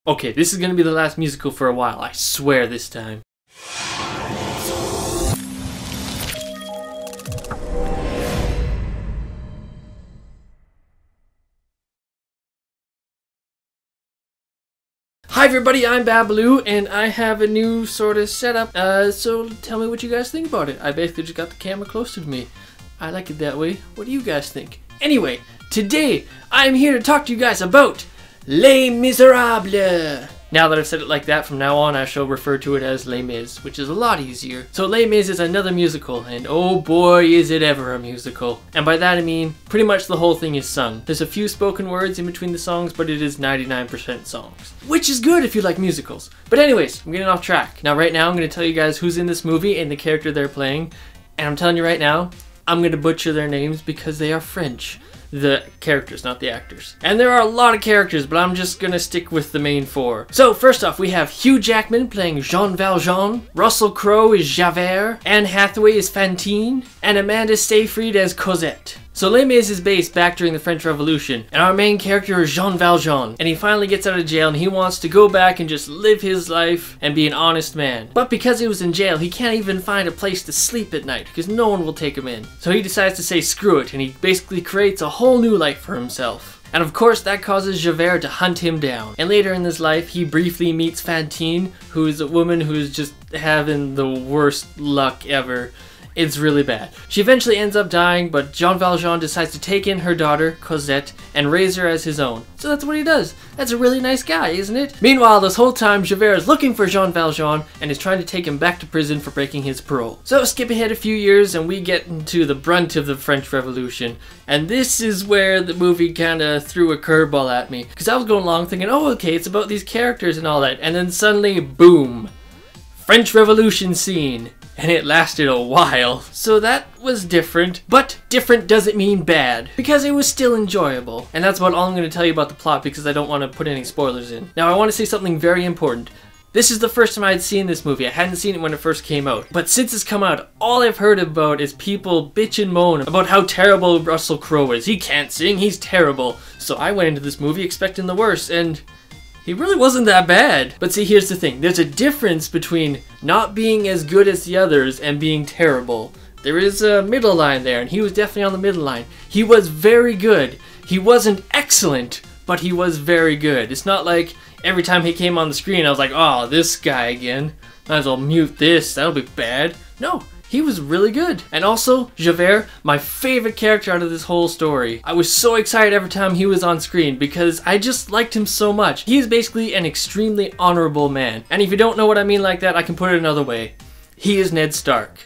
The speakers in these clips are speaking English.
Okay, this is gonna be the last musical for a while, I swear this time. Hi everybody, I'm Babaloo, and I have a new sort of setup, so tell me what you guys think about it. I basically just got the camera closer to me. I like it that way. What do you guys think? Anyway, today, I'm here to talk to you guys about Les Miserables. Now that I've said it like that, from now on I shall refer to it as Les Mis, which is a lot easier. So Les Mis is another musical, and oh boy is it ever a musical. And by that I mean, pretty much the whole thing is sung. There's a few spoken words in between the songs, but it is 99% songs. Which is good if you like musicals. But anyways, I'm getting off track. Now right now I'm going to tell you guys who's in this movie and the character they're playing. And I'm telling you right now, I'm going to butcher their names because they are French. The characters, not the actors. And there are a lot of characters, but I'm just gonna stick with the main four. So first off, we have Hugh Jackman playing Jean Valjean, Russell Crowe is Javert, Anne Hathaway is Fantine, and Amanda Seyfried as Cosette. So Les Mis is based back during the French Revolution, and our main character is Jean Valjean, and he finally gets out of jail and he wants to go back and just live his life and be an honest man. But because he was in jail, he can't even find a place to sleep at night because no one will take him in. So he decides to say screw it, and he basically creates a whole new life for himself. And of course that causes Javert to hunt him down. And later in his life he briefly meets Fantine, who is a woman who's just having the worst luck ever. It's really bad. She eventually ends up dying, but Jean Valjean decides to take in her daughter, Cosette, and raise her as his own. So that's what he does. That's a really nice guy, isn't it? Meanwhile, this whole time, Javert is looking for Jean Valjean and is trying to take him back to prison for breaking his parole. So skip ahead a few years and we get into the brunt of the French Revolution. And this is where the movie kinda threw a curveball at me. Because I was going along thinking, oh okay, it's about these characters and all that. And then suddenly, boom! French Revolution scene. And it lasted a while. So that was different, but different doesn't mean bad, because it was still enjoyable. And that's about all I'm going to tell you about the plot because I don't want to put any spoilers in. Now I want to say something very important. This is the first time I'd seen this movie. I hadn't seen it when it first came out. But since it's come out, all I've heard about is people bitch and moan about how terrible Russell Crowe is. He can't sing, he's terrible. So I went into this movie expecting the worst, and he really wasn't that bad. But see, here's the thing. There's a difference between not being as good as the others and being terrible. There is a middle line there, and he was definitely on the middle line. He was very good. He wasn't excellent, but he was very good. It's not like every time he came on the screen I was like, oh, this guy again. Might as well mute this, that'll be bad. No. He was really good. And also, Javert, my favorite character out of this whole story. I was so excited every time he was on screen because I just liked him so much. He is basically an extremely honorable man. And if you don't know what I mean like that, I can put it another way. He is Ned Stark.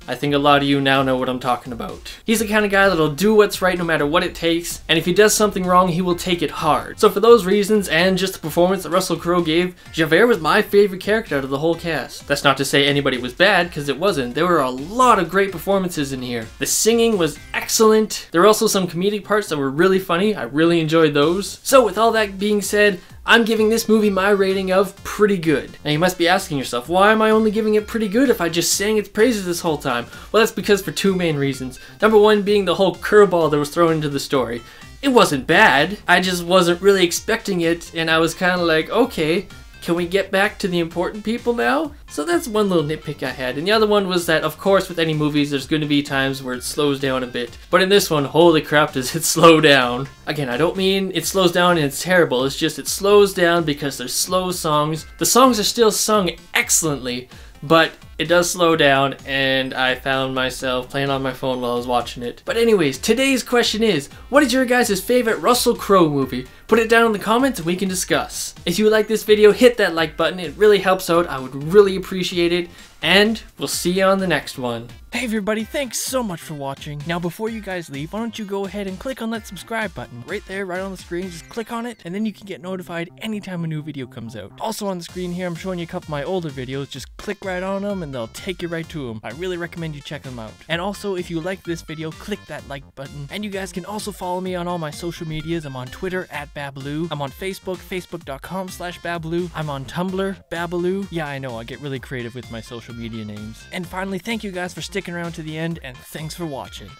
I think a lot of you now know what I'm talking about. He's the kind of guy that'll do what's right no matter what it takes, and if he does something wrong, he will take it hard. So for those reasons, and just the performance that Russell Crowe gave, Javert was my favorite character out of the whole cast. That's not to say anybody was bad, because it wasn't. There were a lot of great performances in here. The singing was excellent. There were also some comedic parts that were really funny. I really enjoyed those. So with all that being said, I'm giving this movie my rating of pretty good. Now you must be asking yourself, why am I only giving it pretty good if I just sang its praises this whole time? Well, that's because for two main reasons. Number one being the whole curveball that was thrown into the story. It wasn't bad, I just wasn't really expecting it, and I was kind of like, okay, can we get back to the important people now? So that's one little nitpick I had. And the other one was that, of course, with any movies, there's going to be times where it slows down a bit. But in this one, holy crap, does it slow down. Again, I don't mean it slows down and it's terrible. It's just it slows down because there's slow songs. The songs are still sung excellently, but it does slow down, and I found myself playing on my phone while I was watching it. But anyways, today's question is, what is your guys' favorite Russell Crowe movie? Put it down in the comments and we can discuss. If you like this video, hit that like button. It really helps out. I would really appreciate it. And we'll see you on the next one. Hey everybody, thanks so much for watching. Now before you guys leave, why don't you go ahead and click on that subscribe button right there, right on the screen. Just click on it and then you can get notified anytime a new video comes out. Also on the screen here, I'm showing you a couple of my older videos. Just click right on them and they'll take you right to them. I really recommend you check them out. And also, if you like this video, click that like button. And you guys can also follow me on all my social medias. I'm on Twitter @Babaloo. I'm on Facebook, facebook.com/Babaloo. I'm on Tumblr, Babaloo. Yeah, I know, I get really creative with my social media names. And finally, thank you guys for sticking around to the end, and thanks for watching.